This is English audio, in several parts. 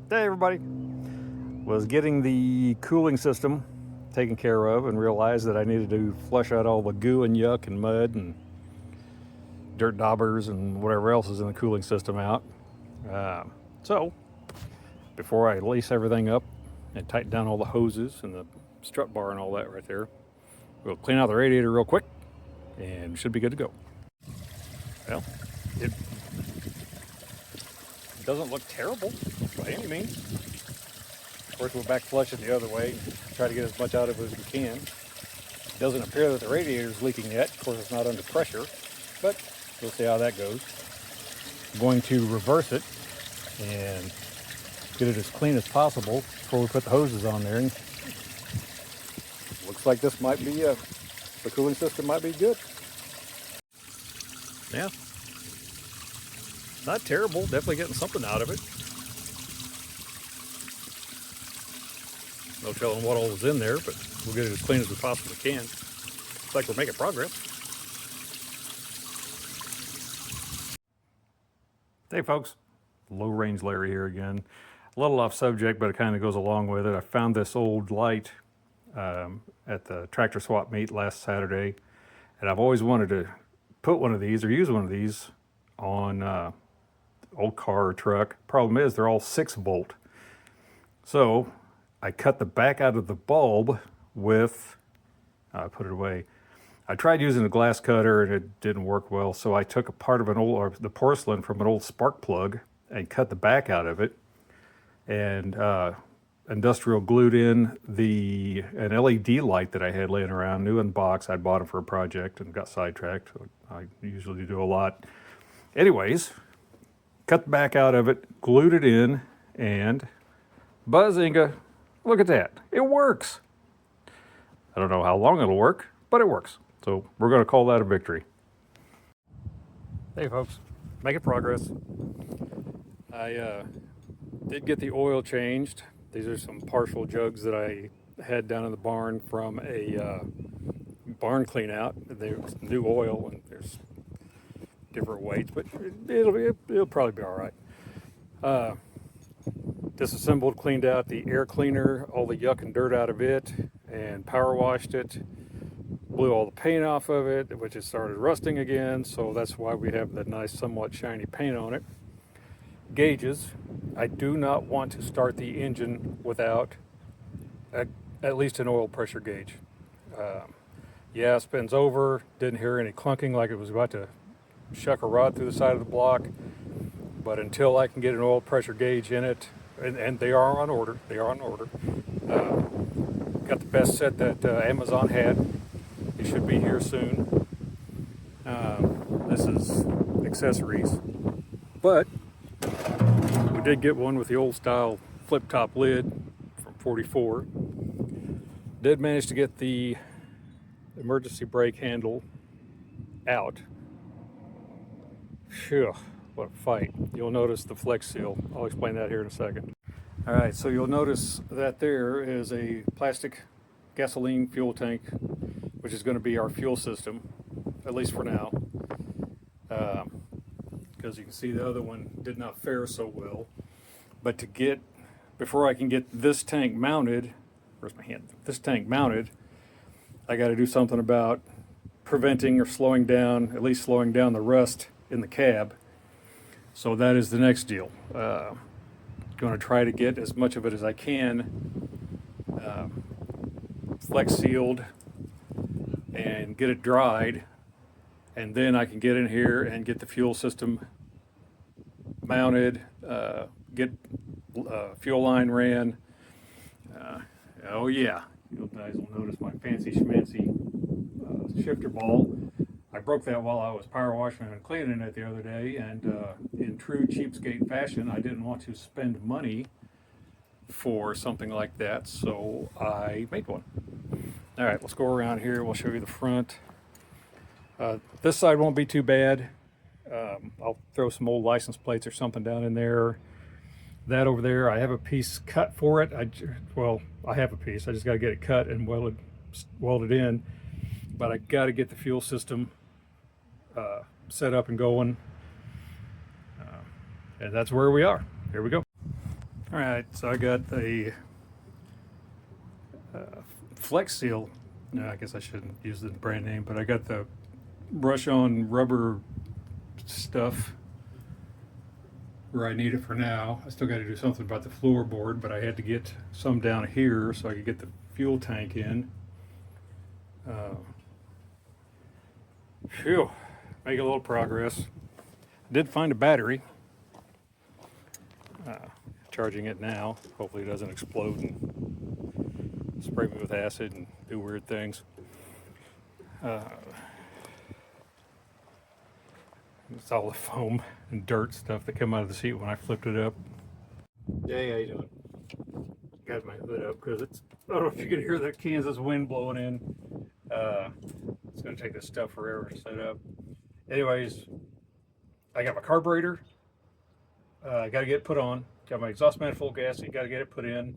Hey everybody. Was getting the cooling system taken care of and realized that I needed to flush out all the goo and yuck and mud and dirt daubers and whatever else is in the cooling system out. So before I lace everything up and tighten down all the hoses and the strut bar and all that right there, we'll clean out the radiator real quick and should be good to go. Well, it doesn't look terrible by any means. Of course, we'll back flush it the other way, try to get as much out of it as we can. It doesn't appear that the radiator is leaking yet. Of course, it's not under pressure, but we'll see how that goes. I'm going to reverse it and get it as clean as possible before we put the hoses on there. And looks like this might be, the cooling system might be good. Yeah, not terrible, definitely getting something out of it. No telling what all was in there, but we'll get it as clean as we possibly can. Looks like we're making progress. Hey folks, Low Range Larry here again. A little off subject, but it kind of goes along with it. I found this old light at the tractor swap meet last Saturday, and I've always wanted to put one of these or use one of these on old car or truck. Problem is they're all 6-volt. So I cut the back out of the bulb with, put it away. I tried using a glass cutter and it didn't work well, so I took a part of the porcelain from an old spark plug and cut the back out of it and industrial glued in an LED light that I had laying around, new in the box. I'd bought it for a project and got sidetracked. I usually do a lot. Anyways, cut the back out of it, glued it in, and buzzinga, look at that. It works. I don't know how long it'll work, but it works. So we're going to call that a victory. Hey folks, making progress. I did get the oil changed. These are some partial jugs that I had down in the barn from a barn clean out. There's new oil and there's different weights, but it'll probably be all right. Disassembled, cleaned out the air cleaner, all the yuck and dirt out of it, and power washed it. Blew all the paint off of it, which has started rusting again, so that's why we have that nice, somewhat shiny paint on it. Gauges. I do not want to start the engine without at least an oil pressure gauge. Yeah, it spins over. Didn't hear any clunking like it was about to shuck a rod through the side of the block. But until I can get an oil pressure gauge in it, and they are on order. They are on order. Got the best set that Amazon had. It should be here soon. This is accessories, but we did get one with the old style flip top lid from 44. Did manage to get the emergency brake handle out. Phew. What a fight. You'll notice the flex seal. I'll explain that here in a second. All right, so you'll notice that there is a plastic gasoline fuel tank, which is going to be our fuel system, at least for now. Because you can see the other one did not fare so well. But before I can get this tank mounted, where's my hand? This tank mounted, I got to do something about preventing or slowing down, at least slowing down the rust in the cab. So that is the next deal. Going to try to get as much of it as I can flex sealed and get it dried, and then I can get in here and get the fuel system mounted, get fuel line ran. Oh yeah, you guys will notice my fancy schmancy shifter ball. I broke that while I was power washing and cleaning it the other day, and in true cheapskate fashion, I didn't want to spend money for something like that, so I made one. All right, let's go around here. We'll show you the front. This side won't be too bad. I'll throw some old license plates or something down in there. That over there, I have a piece cut for it. I have a piece. I just got to get it cut and welded in. But I got to get the fuel system set up and going. And that's where we are. Here we go. All right, so I got a Flex Seal. No, I guess I shouldn't use the brand name, but I got the brush-on rubber stuff where I need it for now. I still got to do something about the floorboard, but I had to get some down here so I could get the fuel tank in. Phew, making a little progress. I did find a battery. Charging it now. Hopefully it doesn't explode and spray me with acid and do weird things. It's all the foam and dirt stuff that came out of the seat when I flipped it up. Hey, how you doing? Got my hood up because it's, I don't know if you can hear that Kansas wind blowing in. It's going to take this stuff forever to set up. Anyways, I got my carburetor. I got to get it put on. Got my exhaust manifold gasket. Got to get it put in.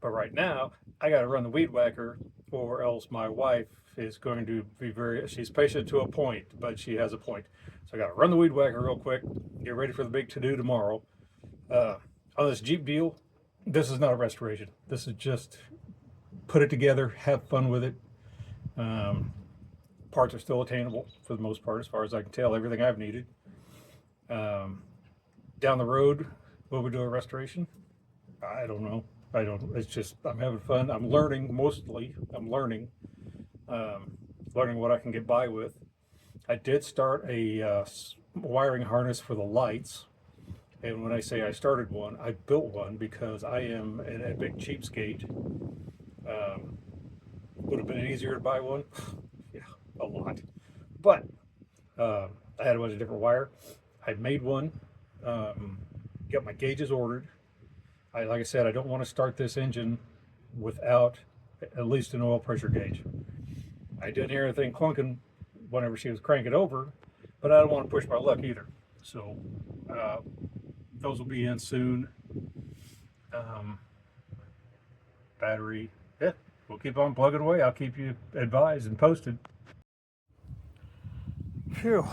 But right now, I got to run the weed whacker, or else my wife is going to be she's patient to a point, but she has a point. So I got to run the weed whacker real quick, get ready for the big to-do tomorrow. On this Jeep deal, this is not a restoration. This is just put it together, have fun with it. Parts are still attainable for the most part, as far as I can tell, everything I've needed. Down the road, will we do a restoration? I don't know. It's just, I'm having fun. I'm learning mostly. I'm learning what I can get by with. I did start a wiring harness for the lights. And when I say I started one, I built one because I am a big cheapskate. Would have been easier to buy one? Yeah, a lot. But I had a bunch of different wire. I made one. Got my gauges ordered. Like I said, I don't want to start this engine without at least an oil pressure gauge. I didn't hear anything clunking whenever she was cranking over, but I don't want to push my luck either. So those will be in soon. Battery, yeah, we'll keep on plugging away. I'll keep you advised and posted. Phew,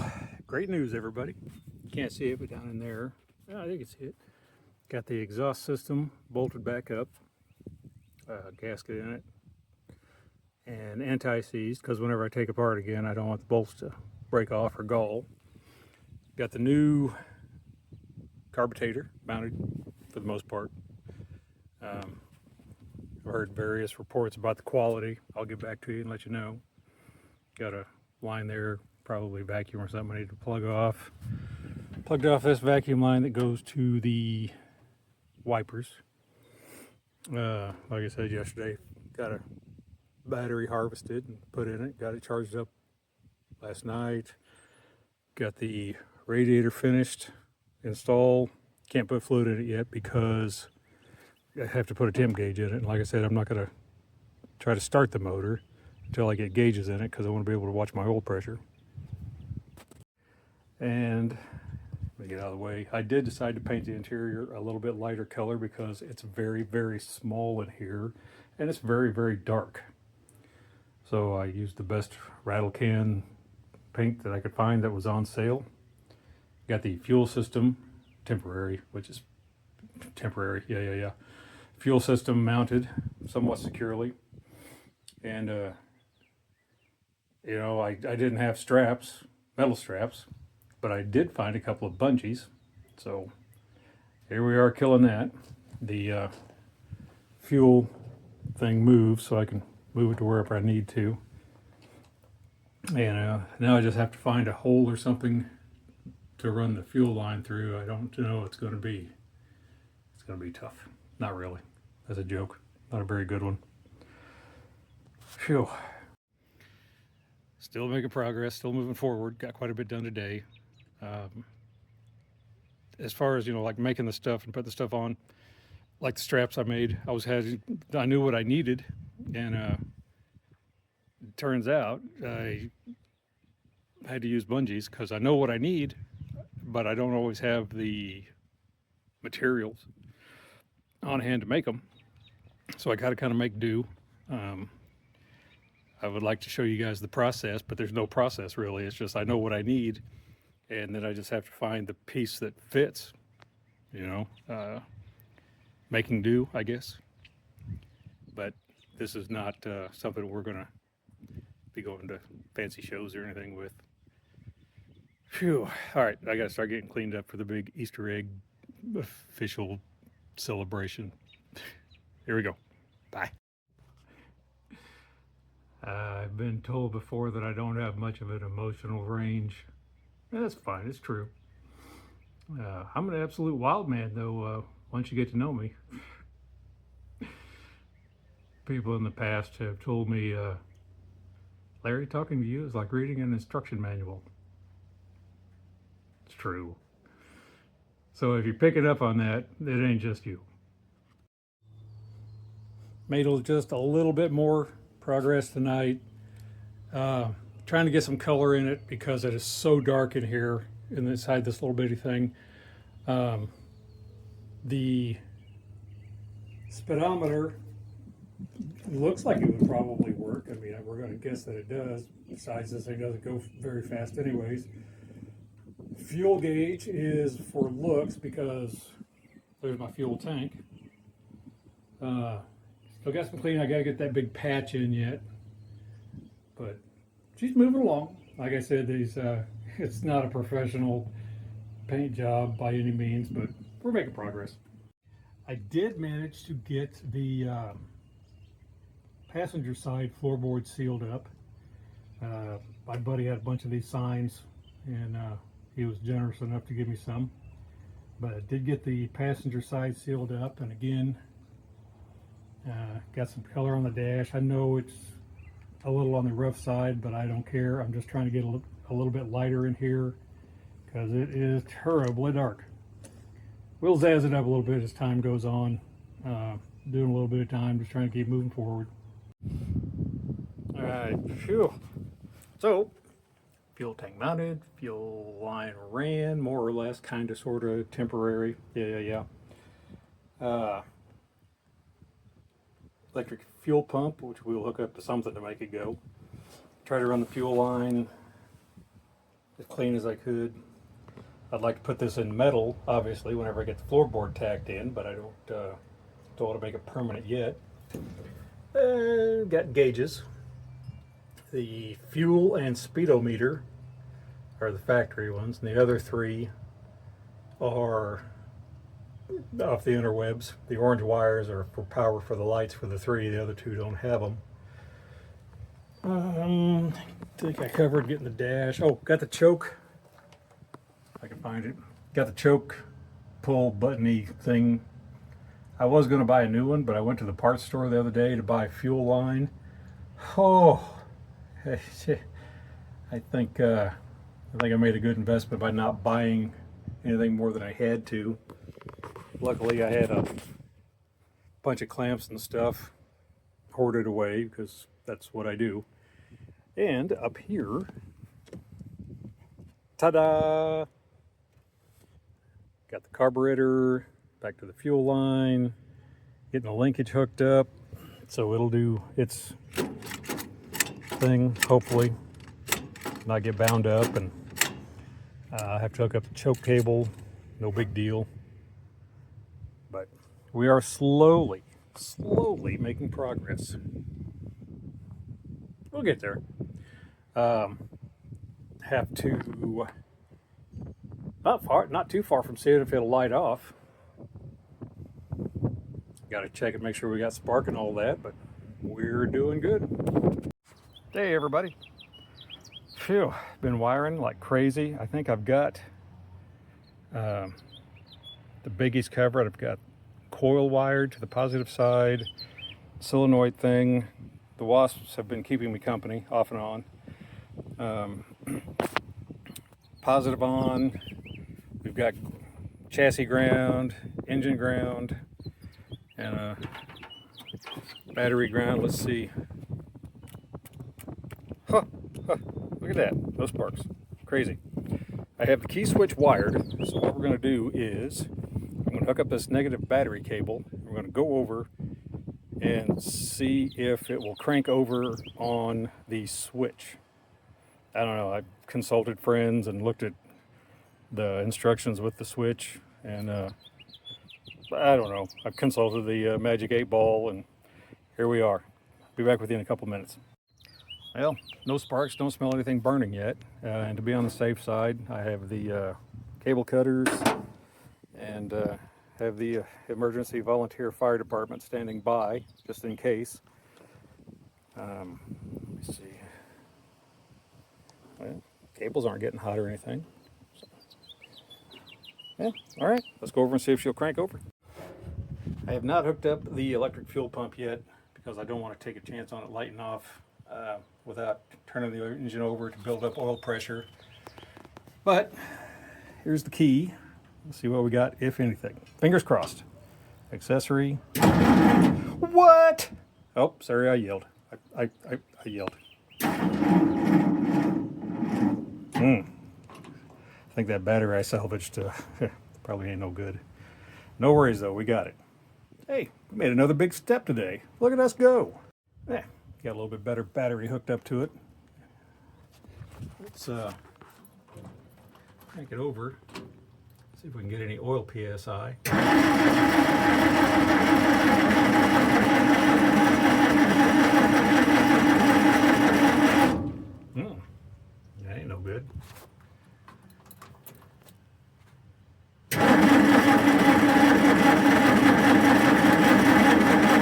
great news, everybody. Can't see it, but down in there, oh, I think you can see it. Got the exhaust system bolted back up, gasket in it, and anti-seize, because whenever I take apart again, I don't want the bolts to break off or gall. Got the new carburetor mounted for the most part. I've heard various reports about the quality. I'll get back to you and let you know. Got a line there, probably vacuum or something I need to plug off. Plugged off this vacuum line that goes to the wipers. Like I said yesterday, got a battery harvested and put in it. Got it charged up last night. Got the radiator finished, installed. Can't put fluid in it yet because I have to put a temp gauge in it. And like I said, I'm not going to try to start the motor until I get gauges in it because I want to be able to watch my oil pressure. And let me get out of the way. I did decide to paint the interior a little bit lighter color because it's very, very small in here and it's very, very dark. So I used the best rattle can paint that I could find that was on sale. Got the fuel system, temporary, which is temporary, yeah. Fuel system mounted somewhat securely. And, you know, I didn't have straps, metal straps, but I did find a couple of bungees. So here we are killing that. The fuel thing moves so I can move it to wherever I need to. And now I just have to find a hole or something to run the fuel line through. I don't know it's going to be. It's going to be tough. Not really. That's a joke. Not a very good one. Phew. Still making progress. Still moving forward. Got quite a bit done today. As far as, you know, like making the stuff and putting the stuff on, like the straps I made, I knew what I needed, and it turns out I had to use bungees because I know what I need, but I don't always have the materials on hand to make them. So I got to kind of make do. I would like to show you guys the process, but there's no process really. It's just I know what I need, and then I just have to find the piece that fits, you know. making do, I guess. But this is not something we're gonna be going to fancy shows or anything with. Phew. All right, I gotta start getting cleaned up for the big Easter egg official celebration. Here we go. Bye. I've been told before that I don't have much of an emotional range. That's fine, it's true. I'm an absolute wild man, though, once you get to know me. People in the past have told me, Larry, talking to you is like reading an instruction manual. It's true. So if you're picking up on that, it ain't just you. Made just a little bit more progress tonight. Trying to get some color in it because it is so dark in here inside this little bitty thing. The speedometer looks like it would probably work. I mean, we're going to guess that it does. Besides, this thing doesn't go very fast anyways. Fuel gauge is for looks because there's my fuel tank. Still got some cleaning. I got to get that big patch in yet. But she's moving along. Like I said, it's not a professional paint job by any means, but we're making progress. I did manage to get the passenger side floorboard sealed up. My buddy had a bunch of these signs, and he was generous enough to give me some. But I did get the passenger side sealed up, and again, got some color on the dash. I know it's a little on the rough side, but I don't care. I'm just trying to get a little bit lighter in here because it is terribly dark. We'll zazz it up a little bit as time goes on. Doing a little bit of time, just trying to keep moving forward. All right, phew. So, fuel tank mounted, fuel line ran, more or less, kind of, sort of, temporary. Yeah. Electric fuel pump, which we'll hook up to something to make it go. Try to run the fuel line as clean as I could. I'd like to put this in metal, obviously, whenever I get the floorboard tacked in, but I don't want to make it permanent yet. Got gauges. The fuel and speedometer are the factory ones, and the other three are off the interwebs. The orange wires are for power for the lights for the three. The other two don't have them. I think I covered getting the dash. Oh, got the choke. If I can find it. Got the choke pull buttony thing. I was going to buy a new one, but I went to the parts store the other day to buy fuel line. Oh, I think I made a good investment by not buying anything more than I had to. Luckily, I had a bunch of clamps and stuff hoarded away because that's what I do. And up here, ta-da! Got the carburetor, back to the fuel line, getting the linkage hooked up, so it'll do its thing, hopefully, not get bound up, and I have to hook up the choke cable, no big deal. But we are slowly making progress. We'll get there. Have to, not too far from seeing if it'll light off. Got to check and make sure we got spark and all that, but we're doing good. Hey everybody. Phew, been wiring like crazy. I think I've got the biggies covered. I've got coil wired to the positive side, solenoid thing. The wasps have been keeping me company off and on. Positive on. We've got chassis ground, engine ground, and battery ground. Let's see. Huh, look at that, those sparks, crazy. I have the key switch wired, so what we're going to do is I'm going to hook up this negative battery cable. We're going to go over and see if it will crank over on the switch. I don't know, I've consulted friends and looked at the instructions with the switch, and I don't know. I consulted the Magic 8 Ball, and here we are. Be back with you in a couple minutes. Well, no sparks, don't smell anything burning yet. And to be on the safe side, I have the cable cutters and have the emergency volunteer fire department standing by just in case. Let me see. Well, cables aren't getting hot or anything. So, yeah, all right, let's go over and see if she'll crank over. I have not hooked up the electric fuel pump yet because I don't want to take a chance on it lighting off without turning the engine over to build up oil pressure. But here's the key. Let's see what we got, if anything. Fingers crossed. Accessory. What? Oh, sorry, I yelled. I yelled. I think that battery I salvaged probably ain't no good. No worries though, we got it. Hey, we made another big step today. Look at us go. Got a little bit better battery hooked up to it. Let's crank it over. See if we can get any oil PSI. That ain't no good.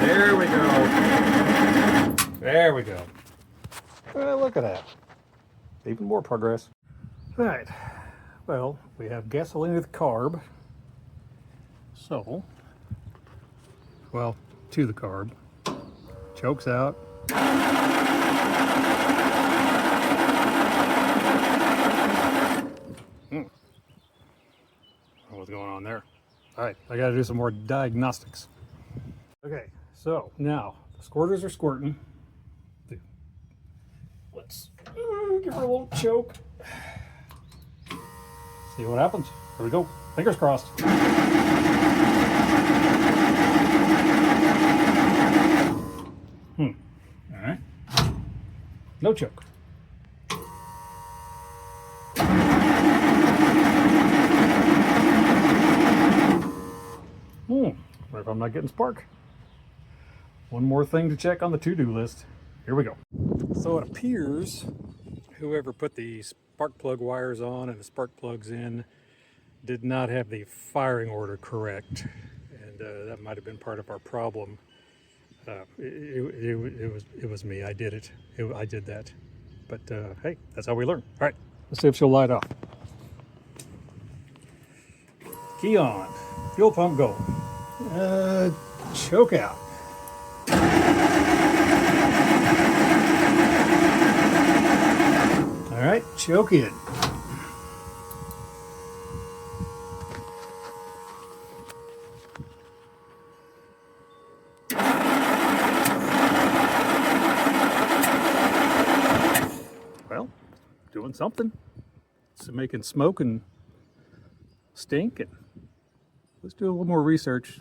There we go. There we go. Well, look at that. Even more progress. All right. Well, we have gasoline with carb. So, well, to the carb. Chokes out. What's going on there? All right, I got to do some more diagnostics. Okay, so now the squirters are squirting. Let's give her a little choke. See what happens. Here we go. Fingers crossed. All right. No choke. What if I'm not getting spark? One more thing to check on the to-do list. Here we go. So it appears whoever put the spark plug wires on and the spark plugs in did not have the firing order correct, and that might have been part of our problem. It was me. I did it. I did that. But hey, that's how we learn. All right, let's see if she'll light off. Key on. Fuel pump go. Choke out. All right, choke in. Well, doing something. It's making smoke and stink, and let's do a little more research.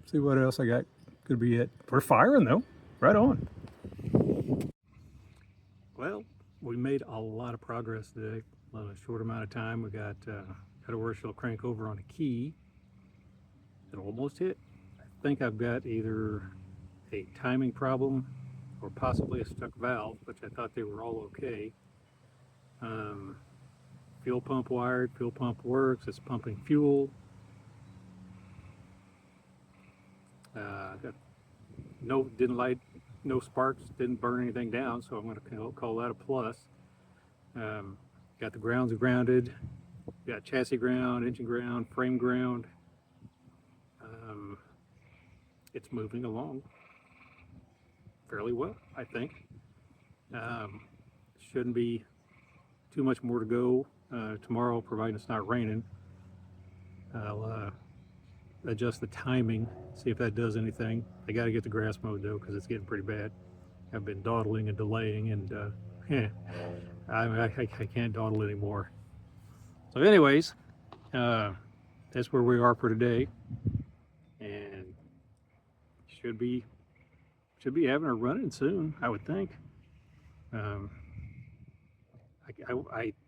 See what else I got. Could be it. We're firing though. Right on. Well, we made a lot of progress today in a short amount of time. We got to where she'll crank over on a key. It almost hit. I think I've got either a timing problem or possibly a stuck valve, which I thought they were all okay. Fuel pump wired, fuel pump works, it's pumping fuel. Didn't light, no sparks, didn't burn anything down, so I'm going to call that a plus. Got the grounds grounded, got chassis ground, engine ground, frame ground. It's moving along fairly well, I think. Shouldn't be too much more to go. Tomorrow, providing it's not raining, I'll adjust the timing, see if that does anything. I got to get the grass mowed though, because it's getting pretty bad. I've been dawdling and delaying, and I can't dawdle anymore. So anyways, that's where we are for today, and should be having her running soon, I would think. I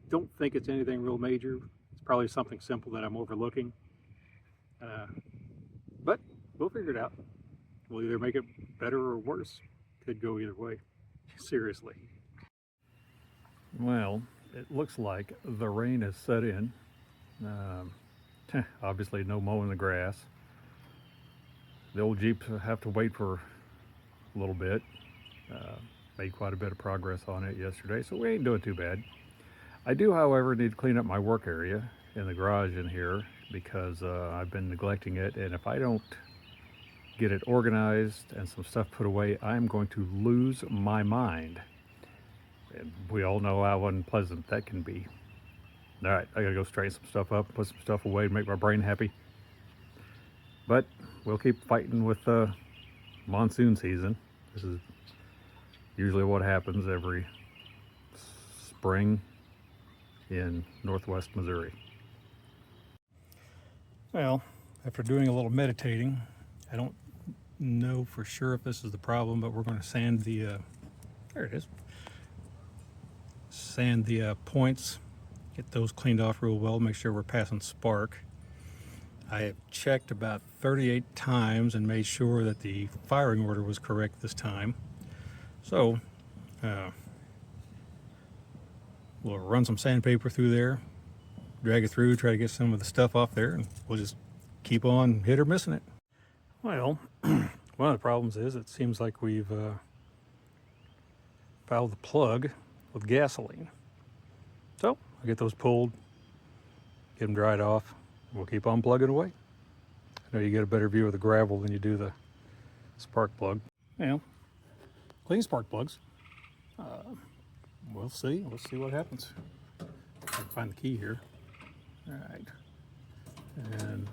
don't think it's anything real major. It's probably something simple that I'm overlooking. But we'll figure it out. We'll either make it better or worse. Could go either way. Seriously. Well, it looks like the rain has set in. Obviously no mowing the grass. The old Jeeps have to wait for a little bit. Made quite a bit of progress on it yesterday, so we ain't doing too bad. I do, however, need to clean up my work area in the garage in here because I've been neglecting it, and if I don't get it organized and some stuff put away, I'm going to lose my mind. And we all know how unpleasant that can be. All right, I gotta go straighten some stuff up, put some stuff away, make my brain happy. But we'll keep fighting with monsoon season. This is usually what happens every spring in northwest Missouri. Well, after doing a little meditating, I don't know for sure if this is the problem, but we're going to sand the, there it is, sand the points, get those cleaned off real well, make sure we're passing spark. I have checked about 38 times and made sure that the firing order was correct this time. So, we'll run some sandpaper through there, drag it through, try to get some of the stuff off there, and we'll just keep on hit or missing it. Well, one of the problems is it seems like we've fouled the plug with gasoline. So I'll get those pulled, get them dried off, and we'll keep on plugging away. I know you get a better view of the gravel than you do the spark plug. Well, clean spark plugs. We'll see. Let's see what happens. I can find the key here. All right. And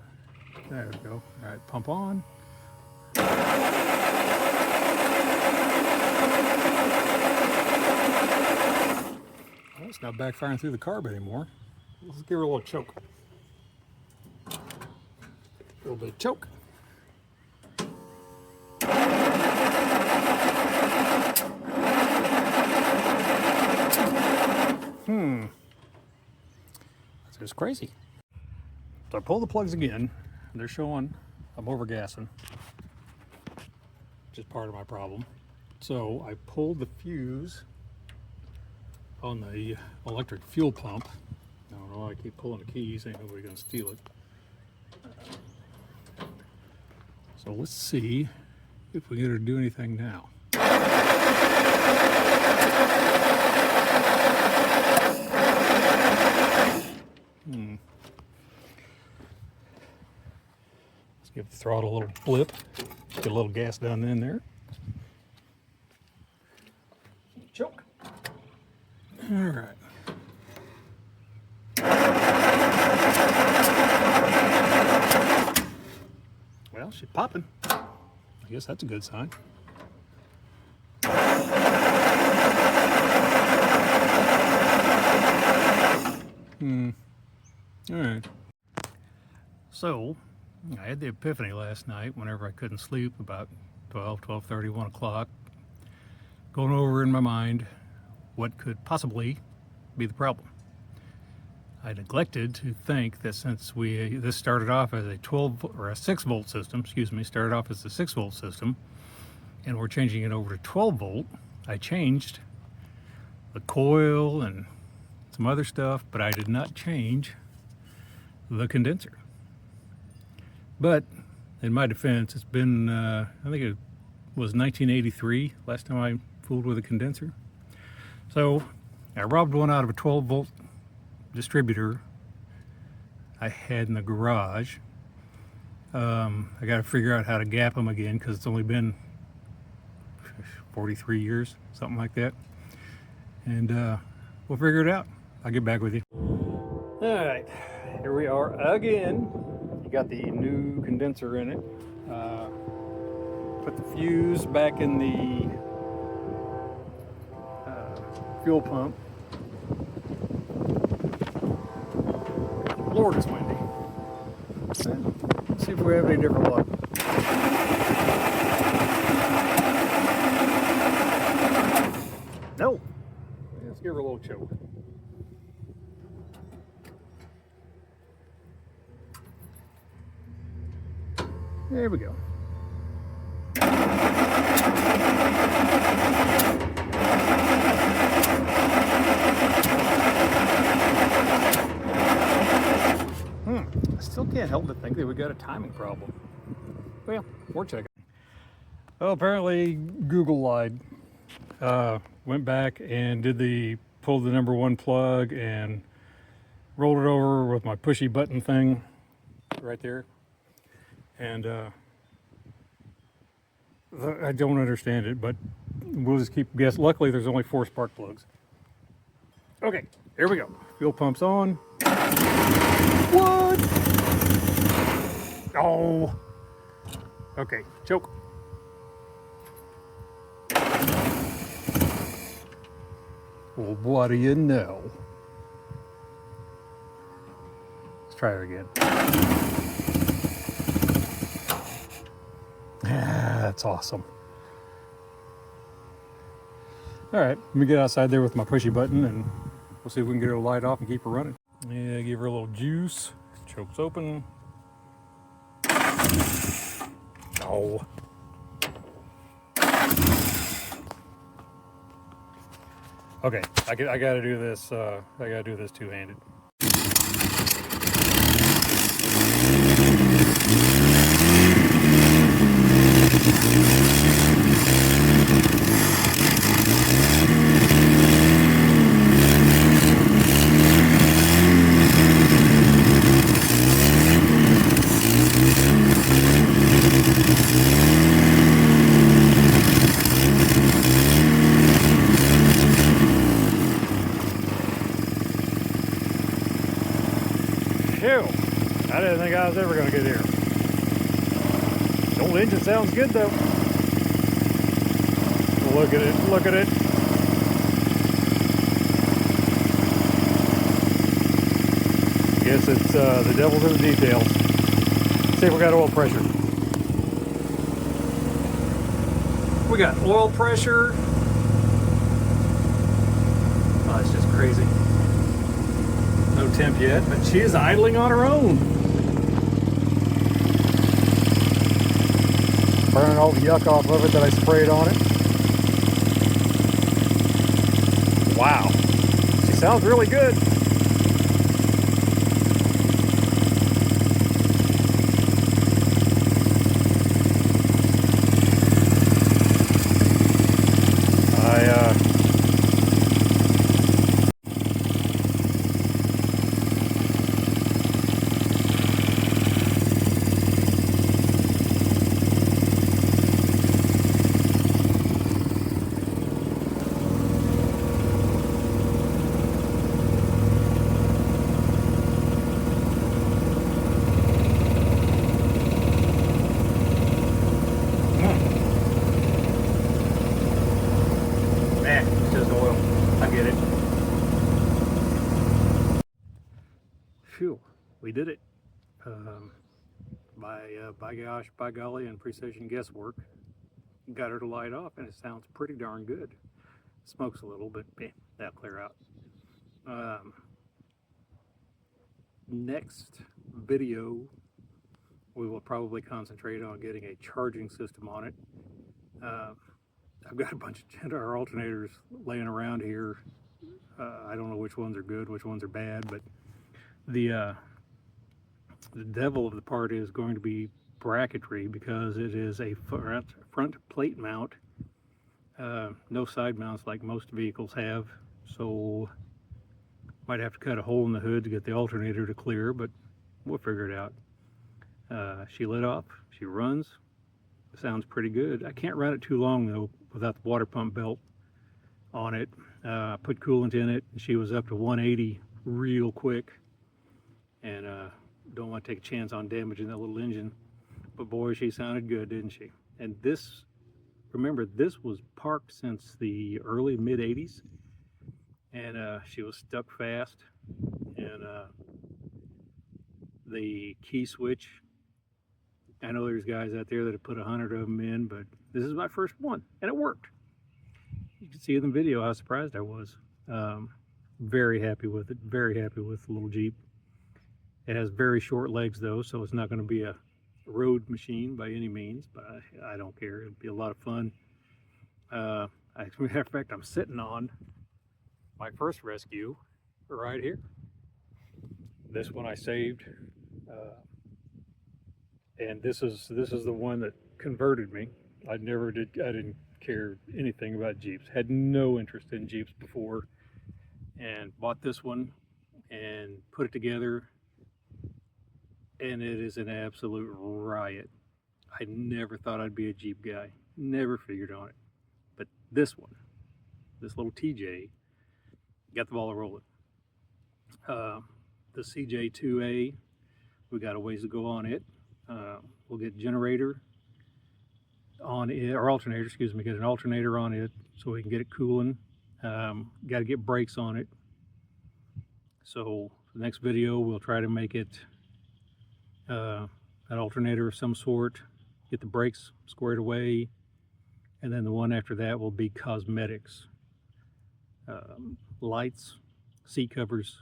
there we go. All right, pump on. Well, it's not backfiring through the carb anymore. Let's give her a little choke. A little bit of choke. That's just crazy. So I pull the plugs again, and they're showing I'm over gassing, which is part of my problem. So I pulled the fuse on the electric fuel pump. I don't know why I keep pulling the keys, ain't nobody gonna steal it. So let's see if we get her to do anything now. Let's give the throttle a little blip, get a little gas down in there. Choke. All right. Well, she's popping. I guess that's a good sign. All right. So, I had the epiphany last night whenever I couldn't sleep about 12:30, 1 o'clock. Going over in my mind what could possibly be the problem. I neglected to think that since this started off as a 12 or a 6-volt system, started off as a 6-volt system, and we're changing it over to 12-volt. I changed the coil and some other stuff, but I did not change the condenser. But in my defense, it's been I think it was 1983 last time I fooled with a condenser. So I robbed one out of a 12-volt distributor I had in the garage. I got to figure out how to gap them again because it's only been 43 years, something like that. And we'll figure it out. I'll get back with you. All right, here we are again. You got the new condenser in it. Put the fuse back in the fuel pump. Lord, it's windy. Let's see if we have any different luck. No. Let's give her a little choke. There we go. Still can't help but think that we got a timing problem. Well, we're checking. Well, apparently Google lied. Went back and pulled the number 1 plug and rolled it over with my pushy button thing right there. And I don't understand it, but we'll just keep guessing. Luckily, there's only 4 spark plugs. Okay, here we go. Fuel pump's on. What? Oh. Okay, choke. Well, what do you know? Let's try it again. Ah, that's awesome. All right, let me get outside there with my pushy button and we'll see if we can get her light off and keep her running. Yeah, give her a little juice. Choke's open. Oh. Okay, I gotta do this. I gotta do this two-handed. Phew, I didn't think I was ever going to get here. The old engine sounds good though. Look at it, look at it. Guess it's the devil's in the details. Let's see if we got oil pressure. We got oil pressure. Oh, it's just crazy. No temp yet, but she is idling on her own. Burning all the yuck off of it that I sprayed on it. Wow, she sounds really good. Just oil. I get it. Phew, we did it. By gosh, by golly, and precision guesswork, got her to light off, and it sounds pretty darn good. Smokes a little, but that'll clear out. Next video, we will probably concentrate on getting a charging system on it. I've got a bunch of Gentar alternators laying around here. I don't know which ones are good, which ones are bad, but the devil of the part is going to be bracketry, because it is a front plate mount, no side mounts like most vehicles have, so might have to cut a hole in the hood to get the alternator to clear, but we'll figure it out. She lit off, she runs, sounds pretty good. I can't run it too long though without the water pump belt on it. I put coolant in it and she was up to 180 real quick, and don't want to take a chance on damaging that little engine, but boy, she sounded good, didn't she? And this, remember, this was parked since the early mid 80s, and she was stuck fast, and the key switch, I know there's guys out there that have put 100 of them in, but this is my first one, and it worked. You can see in the video how surprised I was. Very happy with it, very happy with the little Jeep. It has very short legs though, so it's not going to be a road machine by any means, but I don't care. It'll be a lot of fun. As a matter of fact, I'm sitting on my first rescue right here. This one I saved And this is the one that converted me. I didn't care anything about Jeeps. Had no interest in Jeeps before, and bought this one and put it together, and it is an absolute riot. I never thought I'd be a Jeep guy. Never figured on it. But this one, this little TJ, got the ball rolling. The CJ2A, we got a ways to go on it. We'll get generator on it, or alternator, excuse me, get an alternator on it so we can get it cooling. Got to get brakes on it. So the next video, we'll try to make it an alternator of some sort, get the brakes squared away, and then the one after that will be cosmetics. Lights, seat covers,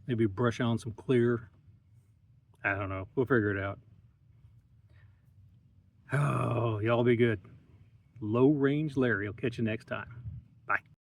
maybe brush on some clear. I don't know. We'll figure it out. Oh, y'all be good. Low Range Larry. I'll catch you next time.